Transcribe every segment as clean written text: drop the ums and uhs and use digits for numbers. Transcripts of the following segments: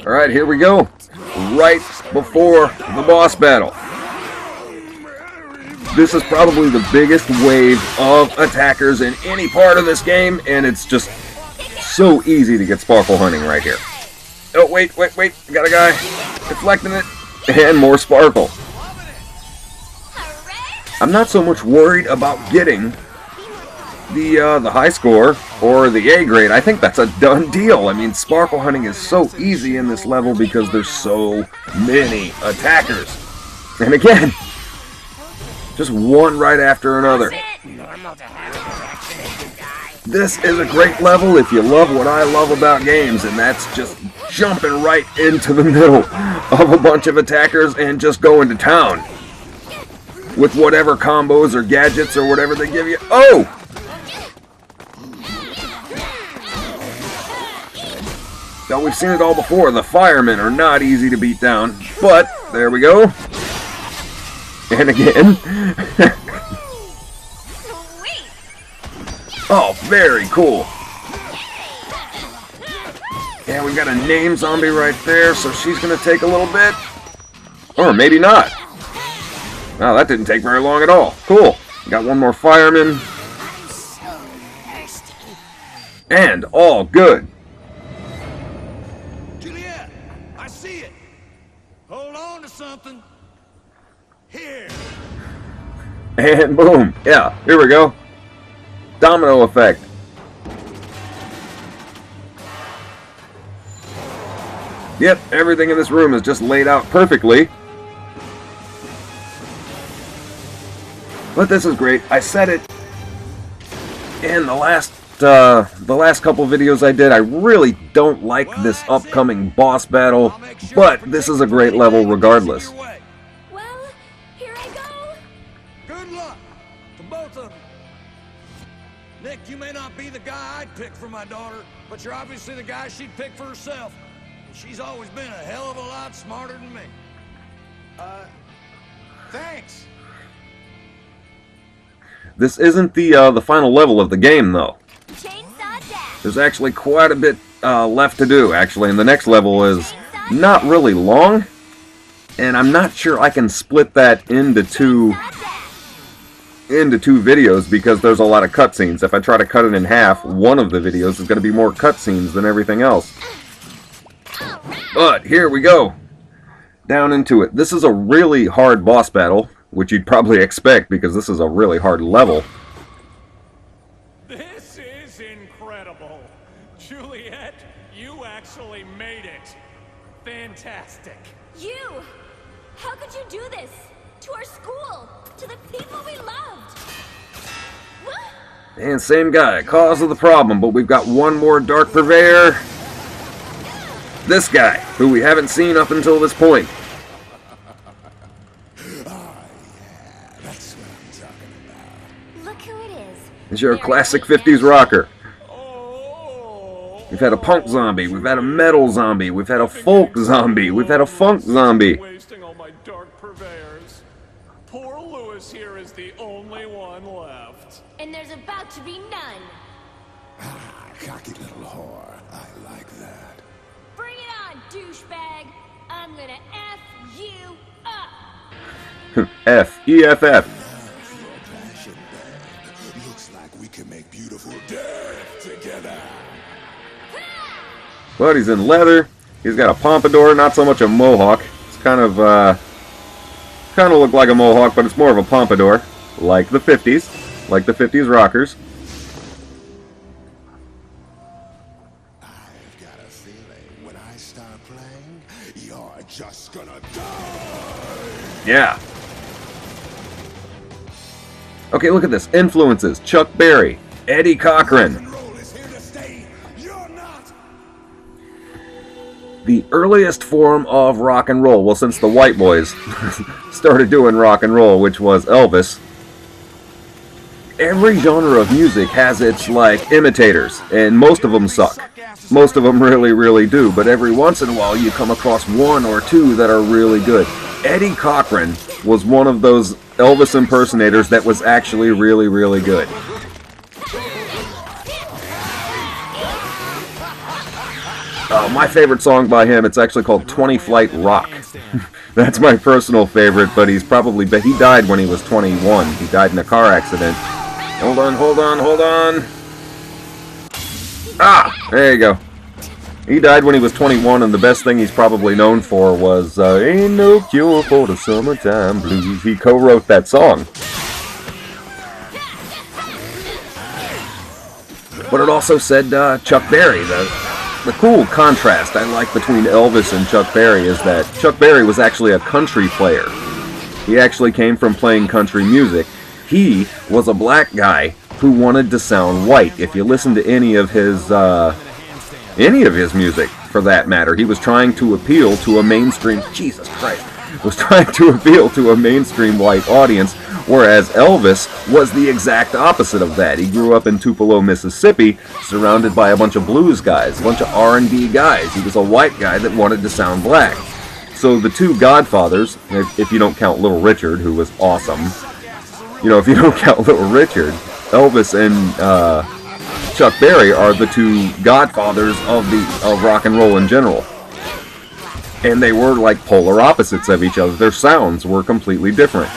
Alright, here we go. Right before the boss battle. This is probably the biggest wave of attackers in any part of this game, and it's just so easy to get sparkle hunting right here. Oh, wait. Got a guy deflecting it, and more sparkle. I'm not so much worried about getting the high score or the A grade. I think that's a done deal. I mean, sparkle hunting is so easy in this level because there's so many attackers. And again, just one right after another. This is a great level if you love what I love about games, and that's just jumping right into the middle of a bunch of attackers and just going to town with whatever combos or gadgets or whatever they give you. Oh! Now, we've seen it all before. The firemen are not easy to beat down, but there we go. And again. Oh, very cool. Yeah, we've got a name zombie right there, so she's going to take a little bit. Or maybe not. Wow, that didn't take very long at all. Cool. Got one more fireman. And all good. Juliet, I see it. Hold on to something. Here. And boom. Yeah, here we go. Domino effect. Yep, everything in this room is just laid out perfectly. But this is great. I said it in the last couple videos I did. I really don't like this upcoming boss battle, but this is a great level regardless. Well, here I go. Good luck to both of them. Nick, you may not be the guy I'd pick for my daughter, but you're obviously the guy she'd pick for herself. She's always been a hell of a lot smarter than me. Thanks. This isn't the final level of the game, though. Chainsaw dash. There's actually quite a bit left to do, actually, and the next level is not really long, and I'm not sure I can split that into two videos because there's a lot of cutscenes. If I try to cut it in half, one of the videos is going to be more cutscenes than everything else. But here we go. Down into it. This is a really hard boss battle, which you'd probably expect because this is a really hard level. This is incredible. Juliet, you actually made it. Fantastic. You! How could you do this? To our school! To the people we loved! What? And same guy, cause of the problem, but we've got one more Dark Purveyor. This guy, who we haven't seen up until this point. That's what I'm talking about. Look who it is. It's your classic 50s rocker. We've had a punk zombie, we've had a metal zombie, we've had a folk zombie, we've had a funk zombie. Wasting all my dark purveyors. Poor Lewis here is the only one left. And there's about to be none. Cocky little whore. I like that. Bring it on, douchebag. I'm gonna F you up. F-E-F-F. Looks like we can make beautiful death together. But he's in leather. He's got a pompadour, not so much a mohawk. It's kind of look like a mohawk, but it's more of a pompadour, like the 50s, like the 50s rockers. I've got a feeling when I start playing, you're just gonna die. Yeah. Okay, look at this. Influences: Chuck Berry, Eddie Cochran. Roll is here to stay. You're not. The earliest form of rock and roll, well, since the white boys started doing rock and roll, which was Elvis. Every genre of music has its, like, imitators, and most of them suck. Most of them really, really do, but every once in a while you come across one or two that are really good. Eddie Cochran was one of those Elvis impersonators that was actually really, really good. My favorite song by him, it's actually called 20 Flight Rock. That's my personal favorite, but he died when he was 21. He died in a car accident. Hold on. Ah, there you go. He died when he was 21, and the best thing he's probably known for was Ain't No Cure for the Summertime Blues. He co-wrote that song. But it also said Chuck Berry. The cool contrast I like between Elvis and Chuck Berry is that Chuck Berry was actually a country player. He actually came from playing country music. He was a black guy who wanted to sound white. If you listen to any of his music, for that matter, he was trying to appeal to a mainstream, was trying to appeal to a mainstream white audience, whereas Elvis was the exact opposite of that. He grew up in Tupelo, Mississippi, surrounded by a bunch of blues guys, a bunch of R&B guys. He was a white guy that wanted to sound black. So the two godfathers, if you don't count Little Richard, who was awesome, if you don't count Little Richard, Elvis and Chuck Berry are the two godfathers of rock and roll in general. And they were like polar opposites of each other. Their sounds were completely different.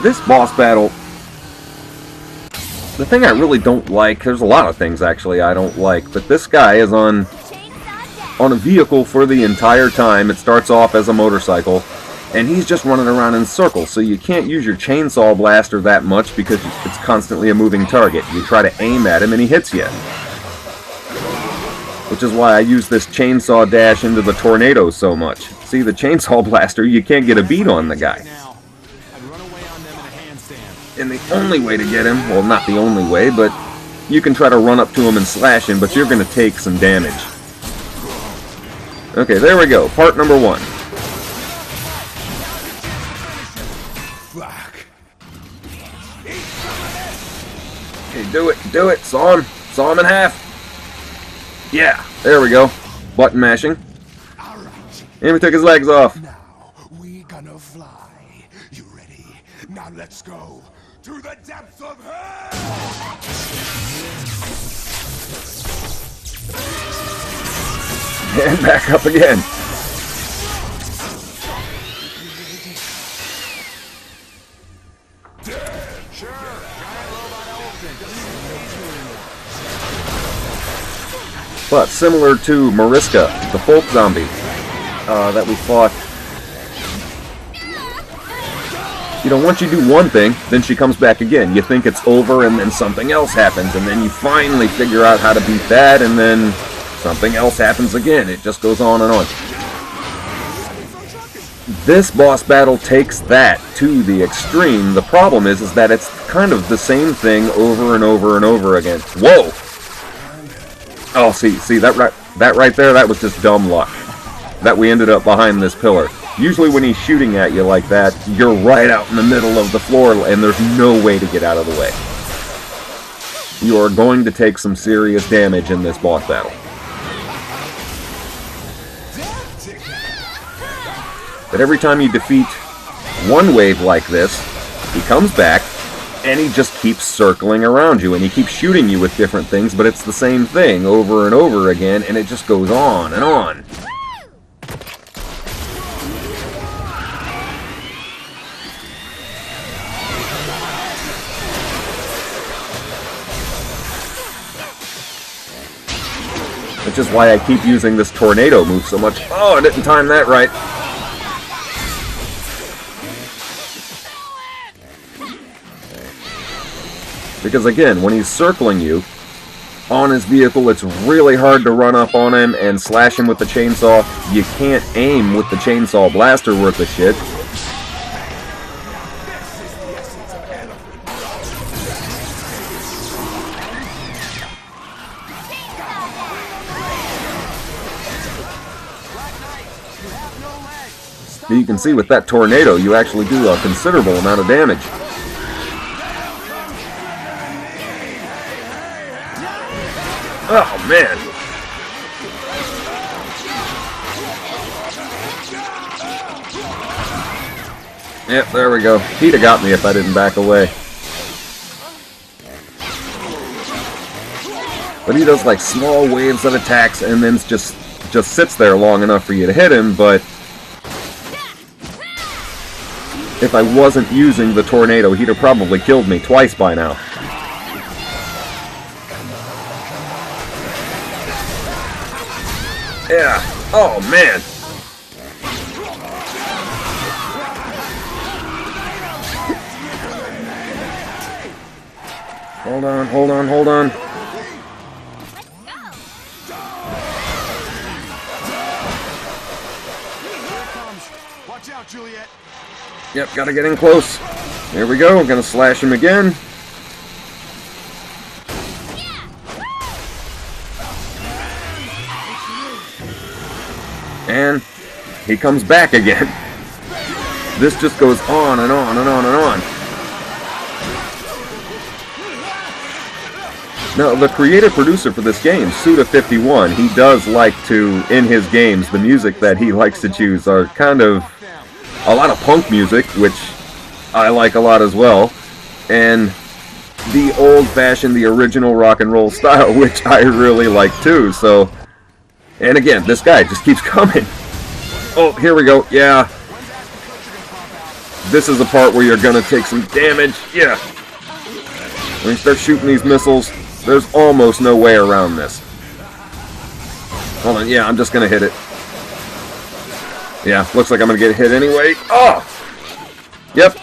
This boss battle, the thing I really don't like, there's a lot of things actually I don't like, but this guy is on a vehicle for the entire time. It starts off as a motorcycle, and he's just running around in circles, so you can't use your chainsaw blaster that much because it's constantly a moving target. You try to aim at him and he hits you. Which is why I use this chainsaw dash into the tornado so much. See, the chainsaw blaster, you can't get a beat on the guy. And the only way to get him, well, not the only way, but you can try to run up to him and slash him, but you're going to take some damage. Okay, there we go. Part number 1. Okay, do it. Saw him in half. Yeah, there we go. Button mashing. And we took his legs off. Now we gonna fly. You ready? Now let's go to the depths of hell. And back up again. But similar to Mariska, the folk zombie that we fought. Once you do one thing, then she comes back again. You think it's over, and then something else happens, and then you finally figure out how to beat that, and then something else happens again. It just goes on and on. This boss battle takes that to the extreme. The problem is that it's kind of the same thing over and over and over again. Whoa! Oh, see that right there, that was just dumb luck. That we ended up behind this pillar. Usually when he's shooting at you like that, you're right out in the middle of the floor and there's no way to get out of the way. You are going to take some serious damage in this boss battle. But every time you defeat one wave like this, he comes back, and he just keeps circling around you, and he keeps shooting you with different things, but it's the same thing over and over again, and it just goes on and on. Which is why I keep using this tornado move so much. Oh, I didn't time that right. Because again, when he's circling you on his vehicle, it's really hard to run up on him and slash him with the chainsaw. You can't aim with the chainsaw blaster worth of shit. You can see with that tornado, you actually do a considerable amount of damage. Oh, man. Yep, there we go. He'd have got me if I didn't back away. But he does like small waves of attacks and then just sits there long enough for you to hit him, but if I wasn't using the tornado, he'd have probably killed me twice by now. Yeah. Oh, man. Hold on, hold on, hold on. Watch out, Juliet. Yep, gotta get in close. There we go. I'm gonna slash him again. And he comes back again. This just goes on and on and on and on. Now, the creative producer for this game, Suda51, he does like to, in his games, the music that he likes to choose are kind of a lot of punk music, which I like a lot as well, and the old-fashioned, the original rock and roll style, which I really like too, so... And again, this guy just keeps coming. Oh, here we go. Yeah. This is the part where you're gonna take some damage. Yeah. When you start shooting these missiles, there's almost no way around this. Hold on. Yeah, I'm just gonna hit it. Yeah, looks like I'm gonna get hit anyway. Oh! Yep.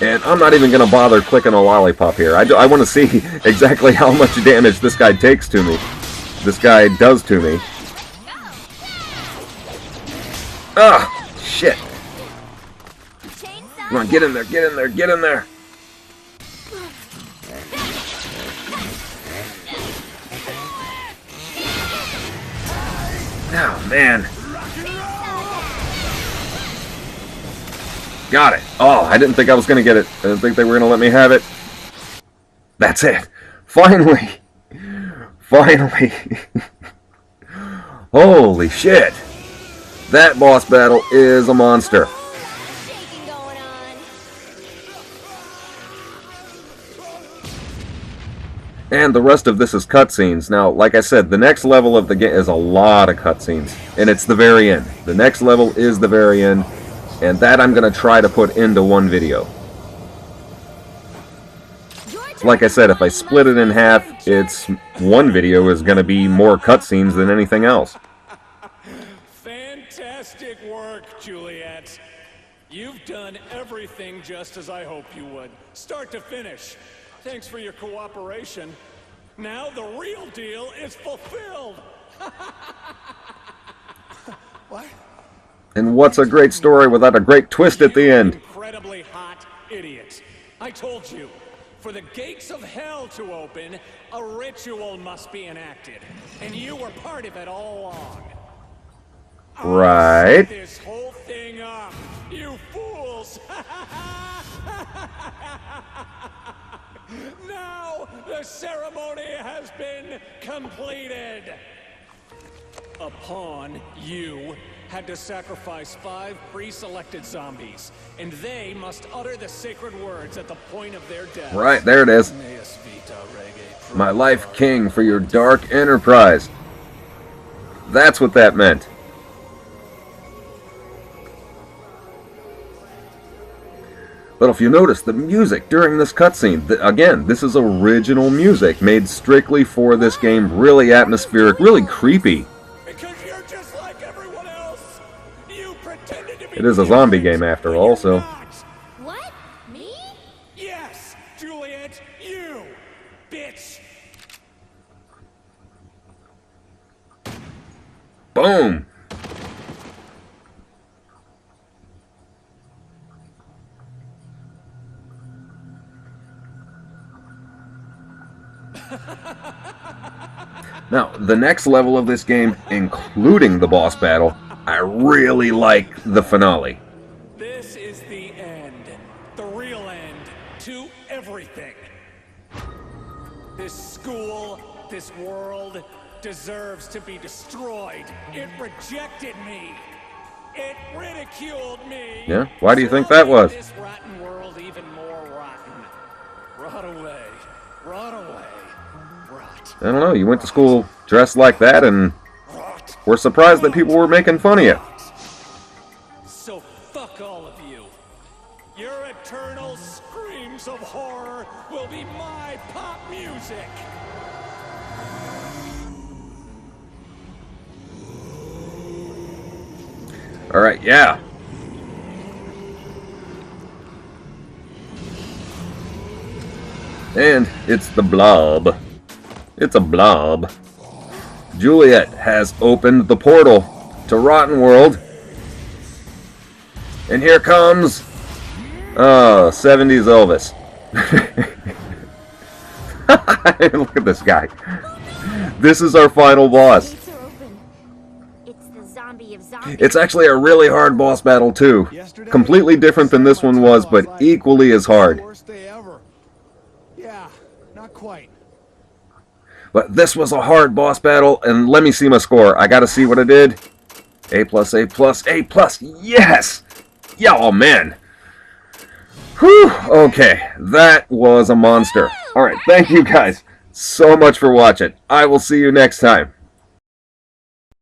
And I'm not even going to bother clicking a lollipop here. I want to see exactly how much damage this guy takes to me. This guy does to me. Ah! Shit. Come on, get in there, get in there, get in there. Oh, man. Got it. Oh, I didn't think I was going to get it. I didn't think they were going to let me have it. That's it. Finally. Finally. Holy shit. That boss battle is a monster. And the rest of this is cutscenes. Now, like I said, the next level of the game is a lot of cutscenes. And it's the very end. The next level is the very end. And that I'm going to try to put into one video. Like I said, if I split it in half, it's one video is going to be more cutscenes than anything else. Fantastic work, Juliet. You've done everything just as I hoped you would. Start to finish. Thanks for your cooperation. Now the real deal is fulfilled. What? And what's a great story without a great twist at the end? Incredibly hot idiot. I told you, for the gates of hell to open, a ritual must be enacted. And you were part of it all along. Right. I set this whole thing up, you fools! Now the ceremony has been completed. A pawn, you, had to sacrifice 5 pre-selected zombies, and they must utter the sacred words at the point of their death. Right, there it is. My life king for your dark enterprise. That's what that meant. But if you notice, the music during this cutscene, again, this is original music made strictly for this game, really atmospheric, really creepy. It is a zombie game after all, so... What? Me? Yes, Juliet, you, bitch! Boom! Now, the next level of this game, including the boss battle, I really like the finale. This is the end. The real end to everything. This school, this world, deserves to be destroyed. It rejected me. It ridiculed me. Yeah? Why do you think that was? This rotten world even more rotten. Brought I don't know, you went to school dressed like that and were surprised that people were making fun of you. So fuck all of you. Your eternal screams of horror will be my pop music. Alright, yeah. And it's the blob. It's a blob. Juliet has opened the portal to Rotten World. And here comes 70s Elvis. Look at this guy. This is our final boss. Gates are open. It's the zombie of zombies. It's actually a really hard boss battle too. Completely different than this one was, but equally as hard. Worst day ever. Yeah, not quite. But this was a hard boss battle, and let me see my score. I gotta see what I did. A+, A+. Yes! Yeah, oh man. Whew, okay. That was a monster. Alright, thank you guys so much for watching. I will see you next time.